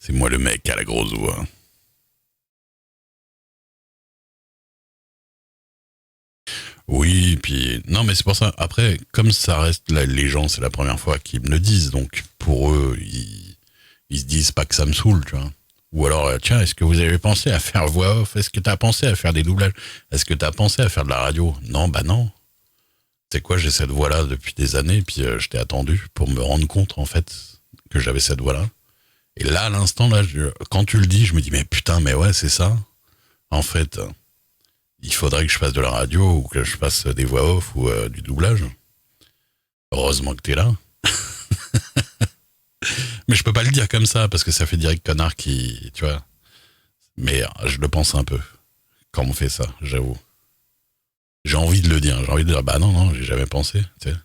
C'est moi le mec à la grosse voix. Oui, puis non, mais c'est pour ça. Après, comme ça reste là, les gens, c'est la première fois qu'ils me le disent, donc pour eux, ils se disent pas que ça me saoule, tu vois. Ou alors, tiens, est-ce que vous avez pensé à faire voix off? Est-ce que t'as pensé à faire des doublages? Est-ce que t'as pensé à faire de la radio? Non, bah non. C'est quoi, j'ai cette voix-là depuis des années, puis je t'ai attendu pour me rendre compte, en fait, que j'avais cette voix-là. Et là, à l'instant, là, quand tu le dis, je me dis, mais putain, mais ouais, c'est ça. En fait, il faudrait que je fasse de la radio ou que je fasse des voix off ou du doublage. Heureusement que t'es là. Mais je peux pas le dire comme ça parce que ça fait direct connard qui, tu vois. Mais je le pense un peu quand on fait ça, j'avoue. J'ai envie de le dire. J'ai envie de dire, bah non, non, j'ai jamais pensé, tu sais.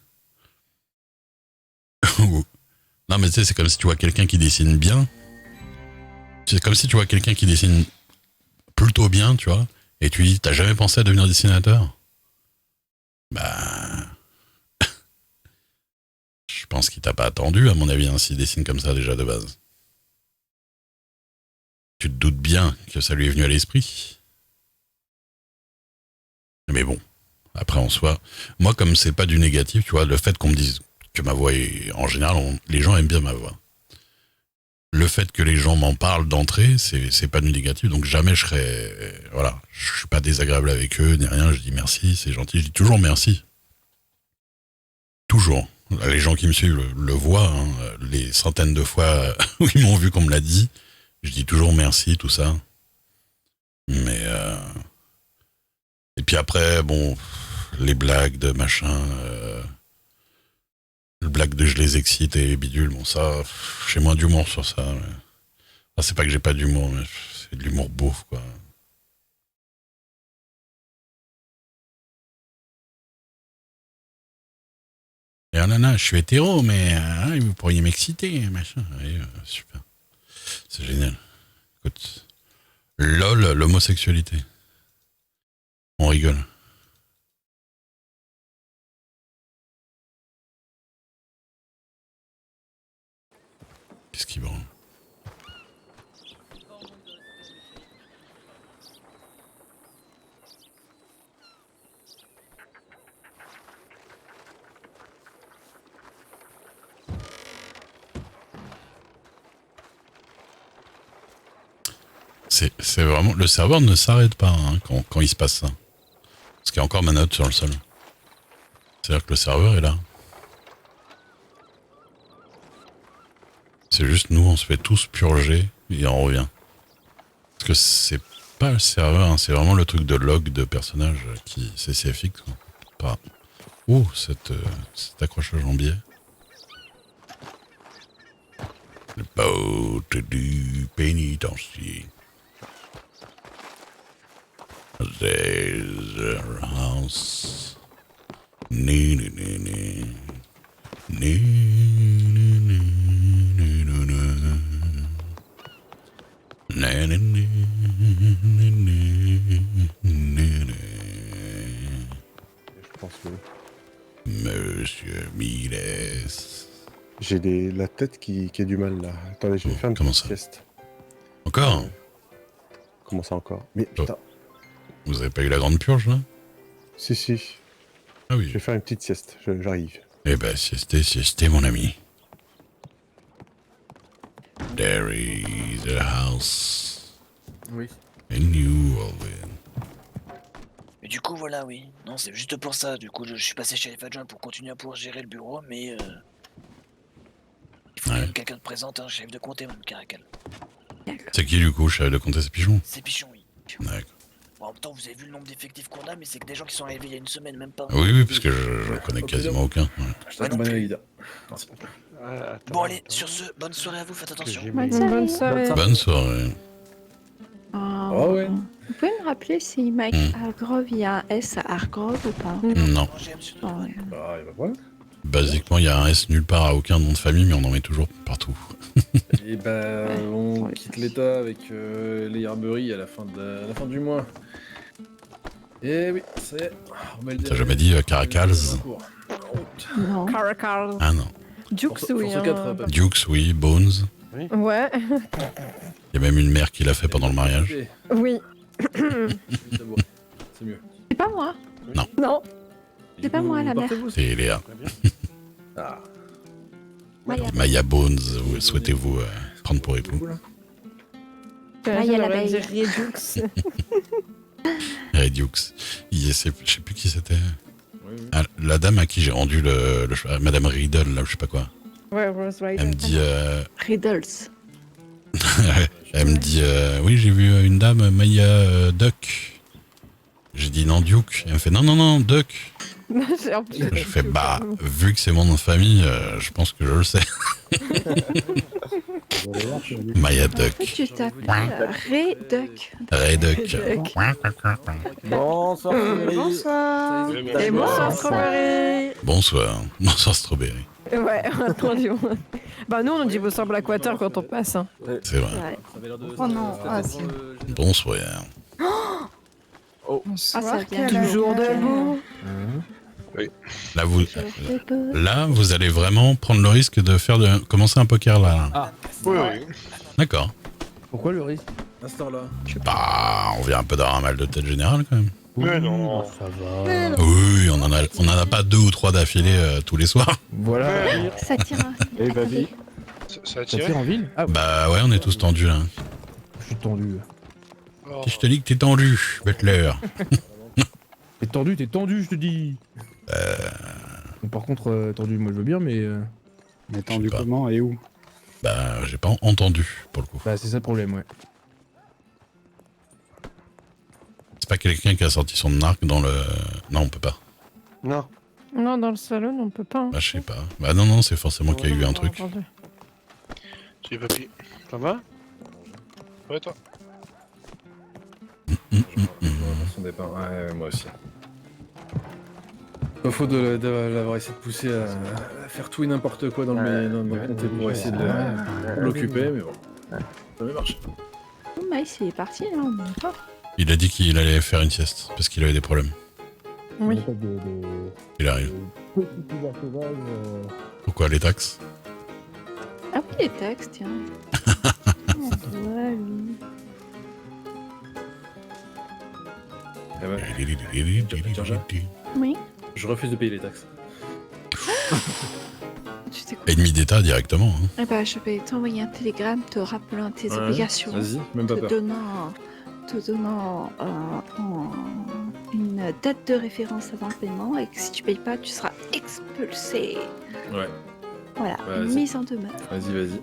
Non, mais tu sais, c'est comme si tu vois quelqu'un qui dessine bien. C'est comme si tu vois quelqu'un qui dessine plutôt bien, tu vois. Et tu dis, t'as jamais pensé à devenir dessinateur? Bah, je pense qu'il t'a pas attendu, à mon avis, hein, s'il dessine comme ça déjà de base. Tu te doutes bien que ça lui est venu à l'esprit. Mais bon, après en soi, moi comme c'est pas du négatif, tu vois, le fait qu'on me dise que ma voix est, en général, les gens aiment bien ma voix. Le fait que les gens m'en parlent d'entrée, c'est pas du négatif, donc jamais je serais, voilà, je suis pas désagréable avec eux, ni rien, je dis merci, c'est gentil, je dis toujours merci. Toujours. Les gens qui me suivent le voient, hein, les centaines de fois où ils m'ont vu qu'on me l'a dit, je dis toujours merci, tout ça. Mais et puis après, bon, les blagues de machin, le blague de je les excite et bidule, bon ça, j'ai moins d'humour sur ça. Mais... Enfin, c'est pas que j'ai pas d'humour, mais c'est de l'humour beauf, quoi. Et oh nana, je suis hétéro, mais vous pourriez m'exciter, machin. Et, super, c'est génial. Écoute, lol, l'homosexualité. On rigole. Qu'est-ce qui branle? C'est vraiment... Le serveur ne s'arrête pas hein, quand il se passe ça. Parce qu'il y a encore ma note sur le sol. C'est-à-dire que le serveur est là. C'est juste nous, on se fait tous purger et on revient. Parce que c'est pas le serveur, hein, c'est vraiment le truc de log de personnage qui... C'est CFX, quoi. Pas... Oh, cet accrochage en biais. Le boat du pénitencier. There's a house. Ni, ni, ni, ni. Ni, ni, ni, ni, ni, ni. Ni, ni, ni, ni, ni, ni, ni. Je pense que Monsieur Miles. j'ai la tête qui a du mal là. Attendez, je vais faire une Comment petite ça sieste. Encore Comment ça encore? Mais putain. Vous avez pas eu la grande purge là? Si, si. Ah Je oui. vais faire une petite sieste. J'arrive. Eh ben, siesté, mon ami. There is a house Oui. in New Orleans. Mais du coup, voilà, oui. Non, c'est juste pour ça. Du coup, je suis passé chez les adjoints pour continuer à pouvoir gérer le bureau, mais il faut Ouais. même quelqu'un de présent, un chef de comté, même Caracal. C'est qui du coup, chef de comté, c'est Pichon? C'est Pichon, oui. D'accord. Bon, en même temps, vous avez vu le nombre d'effectifs qu'on a, mais c'est que des gens qui sont arrivés il y a une semaine, même pas. Oui, oui, parce que je connais quasiment aucun. Ouais. Je Ouais, non bonne plus. Aïda. Bon, allez, sur ce, bonne soirée à vous, faites attention. Bonne soirée. Bonne soirée. Oh ouais. Vous pouvez me rappeler si Mike Hargrove, il y a un S à Hargrove ou pas? Non. Non, j'ai monsieur Oh, ouais. Bah, et bah voilà. Basiquement, il y a un S nulle part à aucun nom de famille, mais on en met toujours partout. Et bah, on quitte l'état avec les Herberies à la fin du mois. Et oui, c'est. On met le T'as jamais dit Caracals? Non. Caracal. Ah non. Dukes, oui. Force 4, pas Dukes, oui. Bones. Ouais, Il y a même une mère qui l'a fait pendant le mariage. oui. C'est mieux. C'est pas moi. Non. C'est pas moi, la mère. Partez-vous aussi C'est Léa. Ah, Maya. Maya Bones, souhaitez-vous prendre pour époux? cool. Ah, il y a J'aurais l'abeille. dit Redux. Redux. Je sais plus qui c'était. Oui, oui. Ah, la dame à qui j'ai rendu le choix, Madame Riddle, là, je sais pas quoi. Ouais, Rose Rider. Elle me dit, Riddles. elle me dit, oui, j'ai vu une dame, Maya Duck. J'ai dit non, Duke. Elle me fait non, Duck. Je fais bah, vu que c'est mon nom de famille, je pense que je le sais. Maya En fait, Duck. tu t'appelles Ray Duck. Ray Duck. Bonsoir. Bonsoir. Et Bonsoir. bonsoir, Strawberry. Bonsoir. Bonsoir, Strawberry. Ouais, attendu. Bah, nous, on dit bonsoir Blackwater quand on passe. Hein. C'est vrai. Ouais. Ça avait l'air de... Oh non, ah, si. Bonsoir. Ah, ça vient. Toujours debout. Là, vous, Je fais beau. là, vous allez vraiment prendre le risque de commencer un poker là. Oui, D'accord. Pourquoi le risque? À cette heure-là. Bah, on vient un peu d'avoir un mal de tête général quand même. Mais non. Ça va. Oui, on en a pas 2 ou 3 d'affilée tous les soirs. Voilà. Ça tire. Eh, vas-y. Ça a Ça tiré tire en ville? Ah, Bah ouais, on est tous tendus là. je suis tendu. Oh. Si je te dis que t'es tendu, Butler. T'es tendu, je te dis. Bon, par contre, tendu, moi je veux bien, mais. Mais tendu pas. comment et où? Bah, j'ai pas entendu pour le coup. Bah, c'est ça le problème, ouais. C'est pas quelqu'un qui a sorti son arc dans le. Non, on peut pas. Non. Non, dans le salon, on peut pas. Hein. Bah, je sais pas. Bah, non, c'est forcément qu'il y a eu un truc. J'ai papy. Ça va? Ouais, toi? Son départ. Ouais, moi aussi. Pas faux de l'avoir essayé de pousser à faire tout et n'importe quoi dans le comté pour essayer de l'occuper, mais bon. Ça avait marché. Oh, Maïs, il est parti, là. On est pas. Il a dit qu'il allait faire une sieste parce qu'il avait des problèmes. Oui. Il arrive. Pourquoi les taxes? Ah oui, les textes, tiens. Ouais, lui. Eh ouais. Oui. Je refuse de payer les taxes. Tu t'es Ennemi d'État directement. Hein. Eh ben, je vais t'envoyer un télégramme te rappelant tes Ouais, obligations. Vas-y, même pas Te peur. donnant une date de référence avant le paiement et que si tu payes pas, tu seras expulsé. Ouais, Voilà, Ouais, une c'est- mise en demeure. vas-y.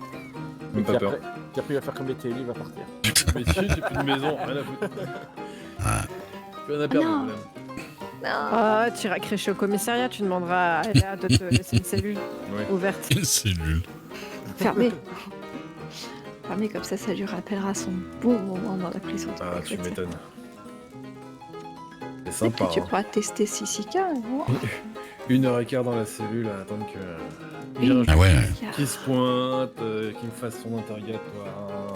Même pas peur. Puis après, il va faire comme les télés, il va partir. Mais tu j'ai plus de maison, rien à foutre. Ah. Plus rien à perdre, Non. même. Non. Ah, tu iras crécher au commissariat, tu demanderas à Léa de te laisser une cellule Ouais. ouverte. Une cellule. Fermé. Fermé comme ça lui rappellera son beau moment dans la prison. Ah, tu Peut-être. m'étonnes. C'est Et sympa, puis tu hein. pourras tester Sissika. Oh, 1h15 dans la cellule à attendre que... une Ah ouais. Sissika. Qui se pointe, qui me fasse son interrogatoire.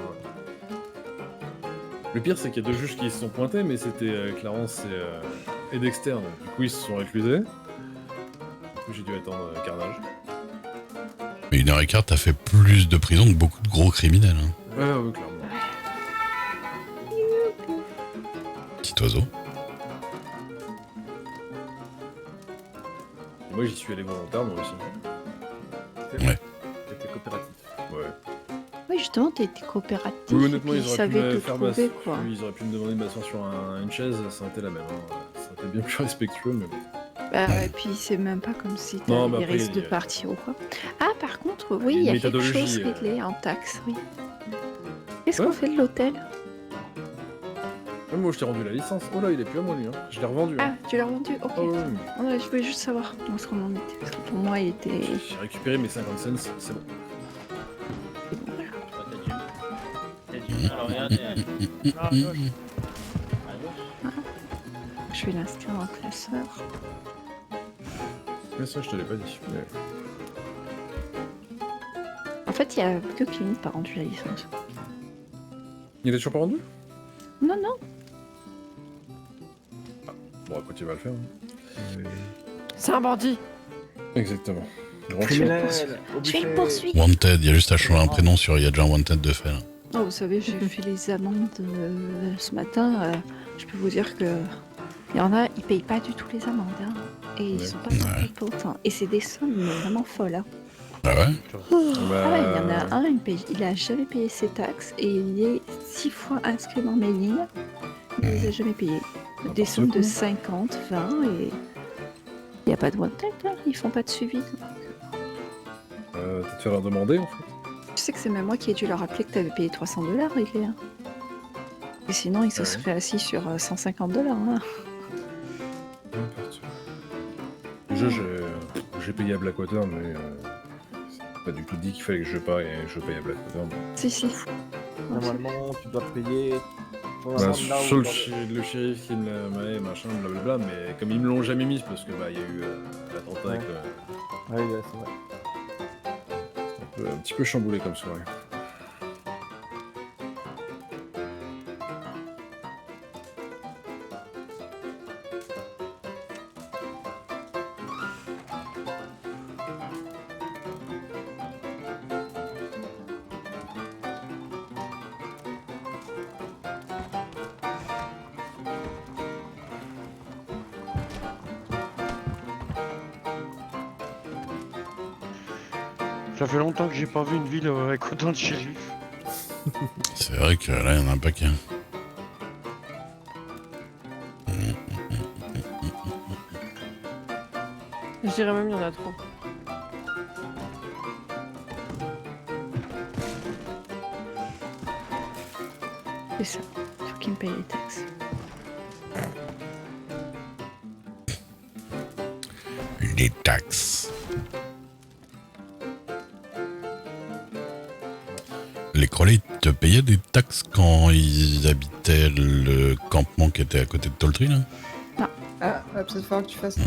Le pire, c'est qu'il y a 2 juges qui se sont pointés, mais c'était Clarence et Dexter. Donc, du coup, ils se sont réclusés. Du coup, j'ai dû attendre Carnage. Mais 1h15, t'as fait plus de prison que beaucoup de gros criminels. Hein. Ouais, clairement. Petit oiseau. Et moi, j'y suis allé volontairement aussi. Ouais. C'était coopératif. Ouais. Oui, justement, t'as été coopératif. Oui, et honnêtement, puis ils auraient pu savaient me te faire trouver, quoi. Ils auraient pu me demander de m'asseoir sur une chaise, ça aurait été la même. Hein. Ça aurait été bien plus respectueux, mais bon. Bah, et puis c'est même pas comme si Non, mais t'avais après, risque il y de a- partir ou quoi. Ah, par contre, oui, Il y a il y a une quelque chose méthodologie, réglé en taxe, oui. Qu'est-ce Ouais. qu'on fait de l'hôtel? Même moi, je t'ai rendu la licence. Oh là, il est plus à moi, lui. Hein. Je l'ai revendu. Ah, Hein. tu l'as rendu? Ok. Ah ouais, Ouais, je voulais juste savoir où est-ce qu'on en était. Parce que pour moi, il était. J'ai récupéré mes 50 cents, c'est bon. Alors, regardez. Je vais l'inscrire en classeur. Mais ça, je te l'ai pas dit. Mais... En fait, il y a que Clint qui a rendu la licence. Il est toujours pas rendu? Non, non. Bon, après, tu vas le faire. Hein. C'est un bandit. Exactement. Criminel. Je vais le poursuivre. Wanted, il y a juste à changer un prénom sur. Il y a déjà un Wanted de fait. Là. Oh, vous savez, j'ai fait les amendes ce matin. Je peux vous dire que il y en a, ils payent pas du tout les amendes. Hein, et ils sont pas payés pour autant. Et c'est des sommes vraiment folles. Hein. Ah ouais? Ah ouais, il y en a un, il a jamais payé ses taxes et il est 6 fois inscrit dans mes lignes. Il les a jamais payés. Des sommes de 50, 20 et il n'y a pas de wanted, hein, ils font pas de suivi. T'as fait leur demander en fait. Tu sais que c'est même moi qui ai dû leur rappeler que tu avais payé $300, Rick. Et sinon, ils se seraient assis sur $150. Hein. Déjà, j'ai payé à Blackwater, mais c'est pas du tout dit qu'il fallait que je paye à Blackwater. Mais... Si. Normalement, tu dois payer. Bah, sur le shérif qui me l'a mis, machin, blablabla, mais comme ils me l'ont jamais mis, parce que bah il y a eu l'attentat avec Ouais, c'est vrai. un petit peu chamboulé comme soirée. Ça fait longtemps que j'ai pas vu une ville avec autant de shérifs. C'est vrai que là, il y en a un paquet. Je dirais même il y en a trop. C'est ça. Faut qu'ils me payent les taxes. Les taxes. Les Crowley te payaient des taxes quand ils habitaient le campement qui était à côté de Toltry, là? Ah, va peut-être falloir que tu fasses.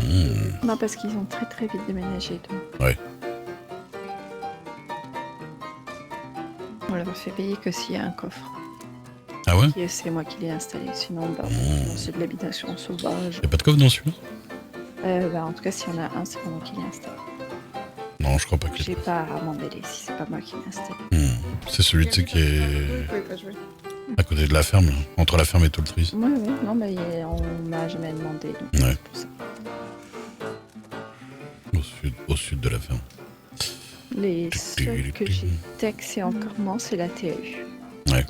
Non, parce qu'ils ont très très vite déménagé. Donc. Ouais. On leur fait payer que s'il y a un coffre. Ah ouais? Et c'est moi qui l'ai installé. Sinon, bah, c'est de l'habitation sauvage. Y'a pas de coffre dans celui-là? Bah, en tout cas, s'il y en a un, c'est pas moi qui l'ai installé. Non, je crois pas que J'ai pas à m'en mêler si c'est pas moi qui l'ai installé. C'est celui tu sais qui est Vous pouvez pas jouer. à côté de la ferme, là. Entre la ferme et Toltry. Oui, non, mais on m'a jamais demandé. Donc Ouais. c'est pour ça. Au sud de la ferme. Les seuls que j'ai taxés encore non, c'est la TAU. Ouais.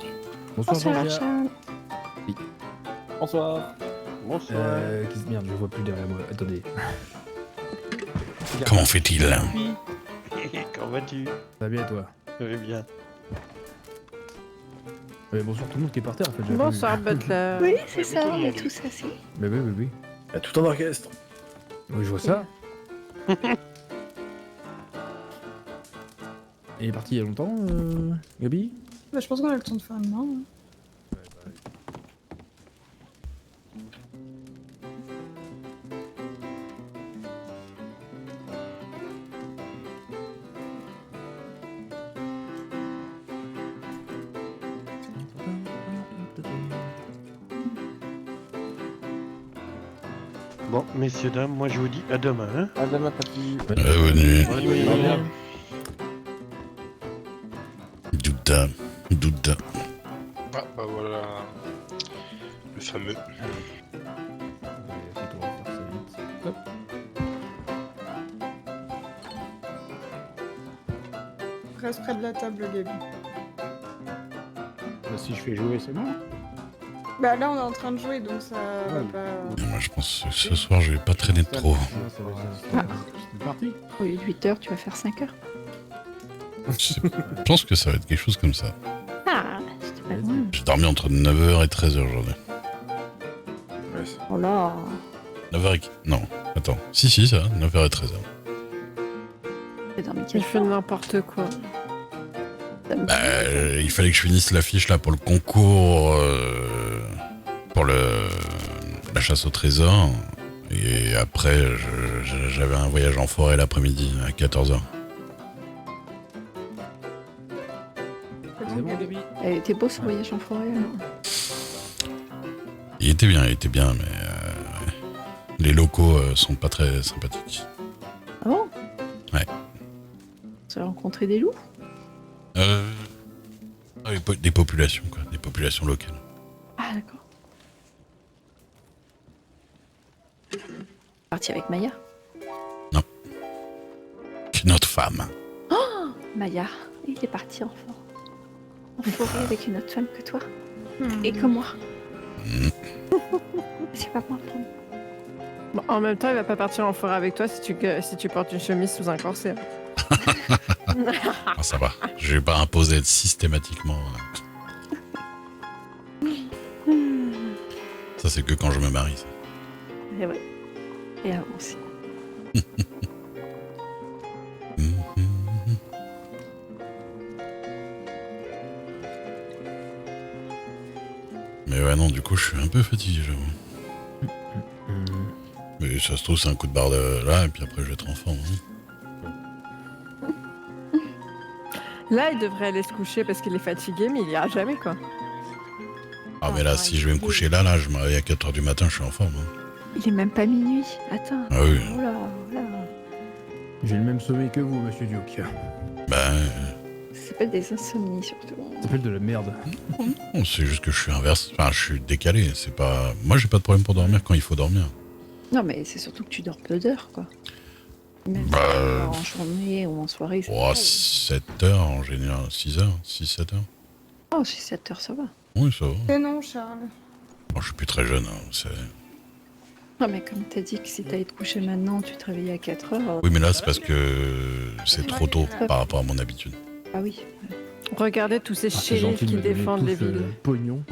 Bonsoir, Jean-Pierre. Charles. Bonsoir. Merde, je vois plus derrière moi. Attendez. Comment fait-il là? Comment vas-tu? Ça va bien, toi? Ça va bien. Bonsoir tout le monde qui est par terre, en fait. j'avais Bonsoir vu. Butler. Oui, c'est ça, on est tous assis. Mais oui. Il y a tout un orchestre. Oui, je vois ça. Et il est parti il y a longtemps, Gabi? Bah, je pense qu'on a le temps de faire une main. Hein. Bon, messieurs, dames, moi je vous dis à demain. Hein? À demain, papy. Bonne nuit. Bonne nuit. Douda. Ah, bah voilà. Le fameux. Hop. Reste près de la table, Gabi. Bah, si je fais jouer, c'est bon. Bah là, on est en train de jouer, donc ça va pas... Moi, je pense que ce soir, je vais pas traîner de trop. C'est parti. Au lieu de 8 heures, tu vas faire 5 heures. Je pense que ça va être quelque chose comme ça. Ah, c'était pas loin. J'ai dormi entre 9h et 13h aujourd'hui. Ouais, Oh là. 9h et... Non, attends. Si, ça va. 9h et 13h. J'ai dormi Je 4 fais n'importe quoi. Il fallait que je finisse l'affiche là pour le concours, pour la chasse au trésor. Et après, j'avais un voyage en forêt l'après-midi à 14h. C'est bon, Gabi. Elle était beau ce voyage en forêt. Alors. Il était bien, mais les locaux sont pas très sympathiques. Ah bon? Ouais. serais rencontré des loups? Des populations, quoi. Des populations locales. Ah, d'accord. Parti avec Maya? Une autre femme. Maya, il est parti en forêt avec une autre femme que toi. Et que moi. C'est pas moi le premier. Bon, en même temps, il va pas partir en forêt avec toi si tu portes une chemise sous un corset. Ah, ça va. Je vais pas imposer systématiquement. Ça, c'est que quand je me marie. Ça. Et ouais. Et avant aussi. Mais ouais, non, du coup, je suis un peu fatigué, j'avoue. Mais ça se trouve, c'est un coup de barre de là, et puis après, je vais être en forme. Hein. Là, il devrait aller se coucher parce qu'il est fatigué, mais il ira jamais, quoi. Ah, mais là, si je vais me coucher là, je me réveille à 4h du matin, je suis en forme. Hein. Il est même pas minuit. Attends. Ah oui. Oh là, oh là. J'ai le même sommeil que vous, monsieur Duke. Ben, Ça s'appelle des insomnies, surtout. Ça s'appelle de la merde. non, c'est juste que je suis inverse. Enfin, je suis décalé. C'est pas. Moi, j'ai pas de problème pour dormir quand il faut dormir. Non, mais c'est surtout que tu dors peu d'heures, quoi. Même Bah, en journée ou en soirée, c'est Oh, pareil. 7 heures en général. 6 heures 6-7 heures. Oh, si 7 heures, ça va. Oui, ça va. Mais non, Charles. Bon, je suis plus très jeune. Hein, c'est... Non, mais comme t'as dit que si t'allais te coucher maintenant, tu te réveillais à 4 heures. Oui, mais là, c'est parce que c'est trop tôt par rapport à mon habitude. Ah oui. Regardez tous ces C'est shérifs gentil de qui me donner défendent tous les ce villes. pognon.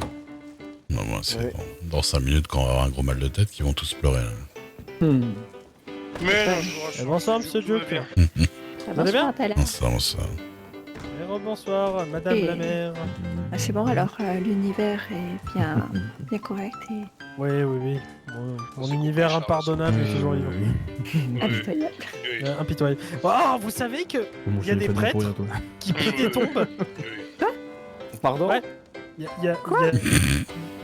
Non, moi, c'est Ouais. dans 5 minutes, quand on va avoir un gros mal de tête, qu'ils vont tous pleurer. Là. Mais non, je vous rassure, bonsoir, monsieur monsieur Duke. Duke. Ça va bien Talal. Ça. Bonsoir, madame Et- la mère. Ah, c'est bon, alors l'univers est bien, bien correct et Oui. Mon C'est univers Charles, impardonnable est toujours vivant. impitoyable. Oui, Impitoyable. Oh, vous savez que Mon Il y a des téléphone est pour prêtres rien, toi. qui pillent des tombes. oui. Pardon Ouais. Il y a-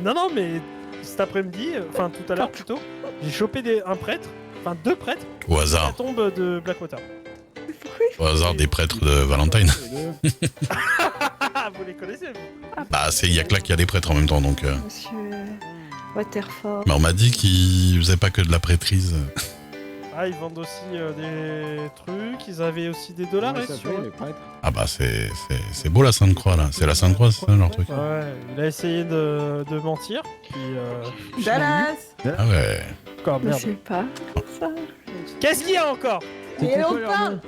Non, mais cet après-midi, enfin tout à l'heure plutôt, j'ai chopé un prêtre, enfin 2 prêtres, Au à la hasard. tombe de Blackwater. Au hasard des prêtres de Valentine. Vous les connaissez, vous? Bah, il y a que là qu'il y a des prêtres en même temps, donc. Monsieur Waterford. Mais on m'a dit qu'ils faisaient pas que de la prêtrise. Ah, ils vendent aussi des trucs, ils avaient aussi des dollars sur eux. Ah bah, c'est beau la Sainte-Croix, là. C'est la Sainte-Croix, c'est ça, leur truc. Ouais, il a essayé de mentir, puis Dallas. Ah ouais. encore Je merde. sais pas. Ça. Qu'est-ce qu'il y a encore? C'était Et quoi on leur parle. nom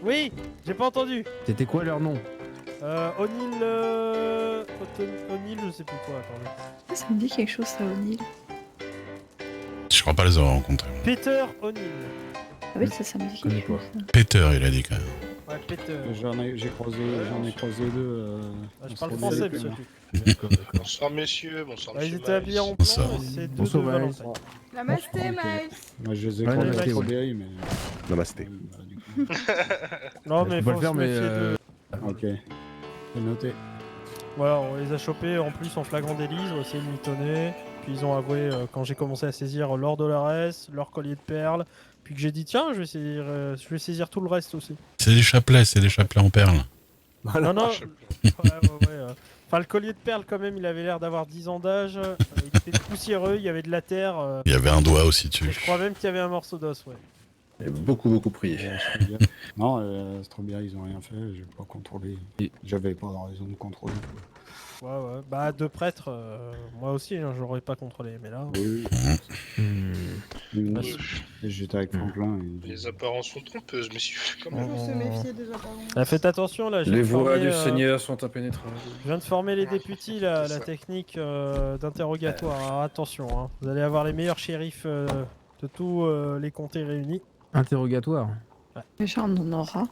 Oui, j'ai pas entendu. C'était quoi leur nom? O'Neill, O'Neill, je sais plus quoi, attendez. Ça me dit quelque chose, ça, O'Neill. Je crois pas les avoir rencontrés. Peter O'Neill. Ah oui, ça me dit connais quelque chose. ça. Peter, il a dit quand même. Ouais, Peter. J'en ai croisé deux. Ah, je parle français, monsieur. Bonsoir, messieurs. Bonsoir, Bah, ils monsieur étaient habillés en Bonsoir. blanc, et c'est deux Bonsoir, de Miles. Valentine. Namasté, Miles. Moi, je les ai Ouais, croisés namasté, à ouais. Chambéry, mais. Namasté. Non, Je mais peux faut le faire, se mais. méfier de... Ok. C'est noté. Voilà, on les a chopés en plus en flagrant délit, ils ont essayé de mitonner. Puis ils ont avoué, quand j'ai commencé à saisir leur Dolores, leur collier de perles, puis que j'ai dit tiens, je vais saisir tout le reste aussi. C'est des chapelets en perles. Non, non, Ah, ouais. Enfin, le collier de perles, quand même, il avait l'air d'avoir 10 ans d'âge, il était poussiéreux, il y avait de la terre, Il y avait un doigt aussi et dessus. je crois même qu'il y avait un morceau d'os, ouais. J'ai beaucoup prié. Non, Strawberry, ils ont rien fait, j'ai pas contrôlé. J'avais pas raison de contrôler. Ouais. Bah, 2 prêtres, moi aussi, hein, j'aurais pas contrôlé, mais là... Oui. Bah, Et j'étais avec Franklin. Et... Les apparences sont trompeuses, messieurs. Quand même. Faut se méfier des apparences. Ah, faites attention, là, je Les viens de voies former, du Seigneur sont impénétrables. Je viens de former les députés, la C'est ça. technique d'interrogatoire. Alors, attention, hein. Vous allez avoir les meilleurs shérifs de tous les comtés réunis. Interrogatoire. Déjà, on en aura. Moi,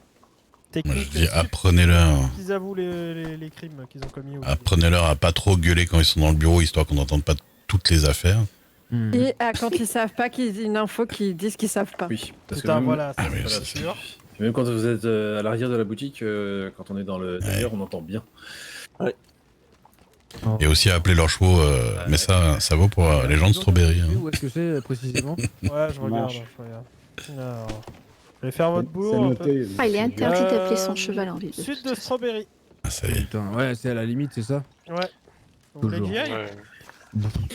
Technique, je dis apprenez-leur. qu'ils avouent les crimes qu'ils ont commis. aujourd'hui. Apprenez-leur à pas trop gueuler quand ils sont dans le bureau, histoire qu'on n'entende pas toutes les affaires. Et quand ils savent pas qu'ils aient une info qu'ils disent qu'ils savent pas. Oui, parce que Putain, même, voilà, Ah ça, oui, c'est ça, la c'est- sûre. même quand vous êtes à l'arrière de la boutique, quand on est dans le derrière, on entend bien. Et aussi appeler leurs chevaux, mais ça vaut pour les gens de Strawberry. Hein. Où est-ce que c'est précisément? Ouais, je regarde. Marche. Alors, Je vais faire votre C'est boulot. un peu. noté. Ah, il est interdit d'appeler Euh, son cheval en ville. Suite de Strawberry. Ah, ça y est. Putain, ouais, c'est à la limite, c'est ça. Ouais. Vous voulez que Toujours. j'y aille Ouais.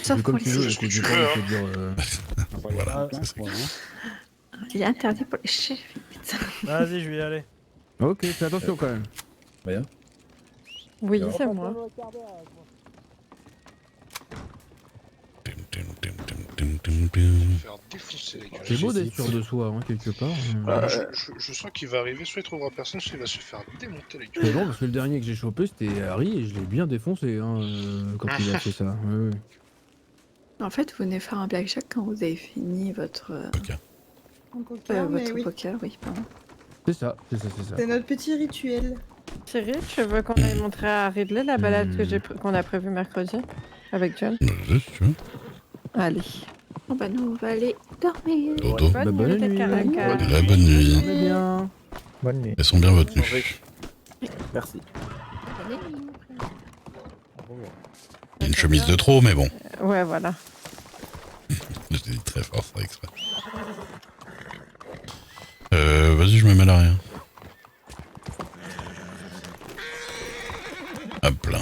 Sauf C'est comme pour tu les veux, ce que écoute, j'ai tu pas veux, envie de te dire. Voilà. Ah, c'est ça. Il est interdit pour les chefs. Putain. Vas-y, je vais y aller. Ok, fais attention quand même. Rien. Oui, c'est moi. Faire défoncer la gueule. C'est beau d'être sûr de soi, hein, quelque part. Je sens qu'il va arriver, soit il trouvera personne, soit il va se faire démonter la gueule. C'est bon parce que le dernier que j'ai chopé c'était Harry et je l'ai bien défoncé hein, quand il a fait ça. Ouais, ouais. En fait, vous venez faire un blackjack quand vous avez fini votre, Ok. En poker, mais votre oui. poker, oui, pardon. C'est ça, c'est ça, c'est ça. C'est notre petit rituel. Thierry, tu veux qu'on aille montrer à Ridley la balade que qu'on a prévue mercredi avec John? Allez. Bon bah nous on va aller dormir. Dodo. Bonne nuit, les caracas. Très bonne nuit. Très bien. Bonne nuit. Elles sont bien retenues. Merci. Il y a une chemise de trop, mais bon. Ouais, voilà. Je l'ai dit très fort, ça exprès. Vas-y, je me mets à l'arrière. Hop là.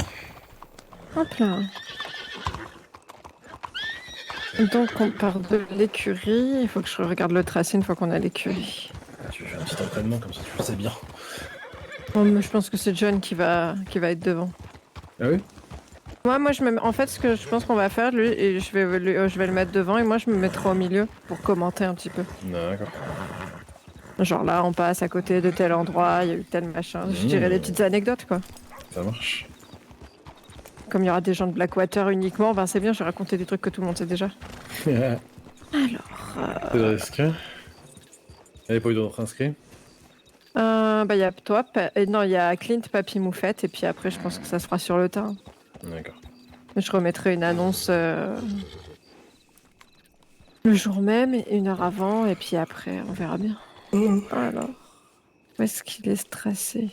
Hop là. Donc on part de l'écurie. Il faut que je regarde le tracé une fois qu'on a l'écurie. Tu fais un petit entraînement comme ça, tu le sais bien. Bon, mais je pense que c'est John qui va être devant. Ah oui? Moi, en fait, ce que je pense qu'on va faire, lui, et je vais le mettre devant et moi, je me mettrai au milieu pour commenter un petit peu. D'accord. Genre là, on passe à côté de tel endroit, il y a eu tel machin. Je dirais des petites anecdotes, quoi. Ça marche. Comme il y aura des gens de Blackwater uniquement, ben c'est bien, je vais raconter des trucs que tout le monde sait déjà. Alors. Peu de inscrits. Il n'y avait pas eu d'autres inscrits? Bah, il y a toi, non, il y a Clint, Papy, Moufette, et puis après, je pense que ça se fera sur le tas. D'accord. Je remettrai une annonce le jour même, et 1 heure avant, et puis après, on verra bien. Alors, où est-ce qu'il est stressé?